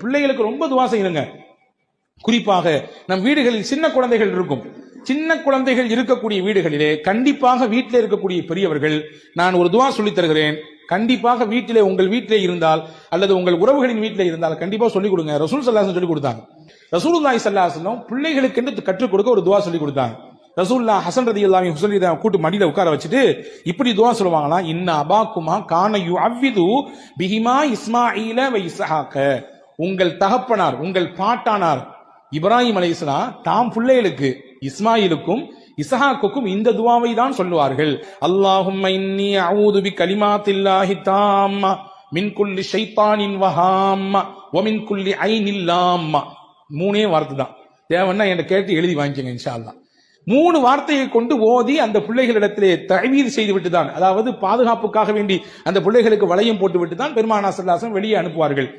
பிள்ளைகளுக்கு ரொம்ப துவா செய்யுங்க. குறிப்பாக நம் வீடுகளில் சின்ன குழந்தைகள் இருக்கும். சின்ன குழந்தைகள் இருக்கக்கூடிய வீடுகளிலே கண்டிப்பாக வீட்டில் இருக்கக்கூடிய பெரியவர்கள், நான் ஒரு துவா சொல்லித் தருகிறேன், கண்டிப்பாக வீட்டிலே, உங்கள் வீட்டிலே இருந்தால் அல்லது உங்கள் உறவுகளின் வீட்டிலே இருந்தால் கண்டிப்பா சொல்லிக் கொடுங்க. ரசூல் ஸல்லல்லாஹு அலைஹி வஸல்லம் சொல்லிக் கொடுத்தாங்க. ரசூலுல்லாஹி ஸல்லல்லாஹு அலைஹி வஸல்லம் பிள்ளைகளுக்கு என்று கற்றுக் கொடுக்க ஒரு துவா சொல்லிக் கொடுத்தாங்க. ரசூலுல்லாஹ் ஹஸன் ரலியல்லாஹு அன்ஹு ஹுசைன் ரலியல்லாஹு கூட்டு மடியில உட்கார வச்சுட்டு இப்படி துவா சொல்லுவாங்களா, இன்ன அபாக்குமா கான யுஅவ்விது பிஹிமா இஸ்மாஈல வ இஸ்ஹாக. உங்கள் தகப்பனார், உங்கள் பாட்டானார் இப்ராஹிம் அலைஹிஸ்ஸலாம் தாம் பிள்ளைகளுக்கு இஸ்மாயிலுக்கும் இஸ்ஹாக்குக்கும் இந்த துவாவை தான் சொல்லுவார்கள். அல்லாஹும்ம இன்னி அஊது பிகலிமாத்தில்லாஹி தாம்ம மின் குல்லி ஷைத்தானின் வஹாம்ம வ மின் குல்லி ஐனில் லாம்ம. மூணே வார்த்தை தான், தேவன்னா என்ன கேட்டு எழுதி வாங்கிக்கங்க இன்ஷா அல்லாஹ். 3 வார்த்தையை கொண்டு ஓதி அந்த பிள்ளைகளிடத்திலே தஅவீத் செய்து விட்டு தான், அதாவது பாதுகாப்புக்காக வேண்டி அந்த பிள்ளைகளுக்கு வளையம் போட்டு விட்டு தான் பெருமானார் ஸல்லல்லாஹு அலைஹி வஸல்லம் வெளியே அனுப்புவார்கள்.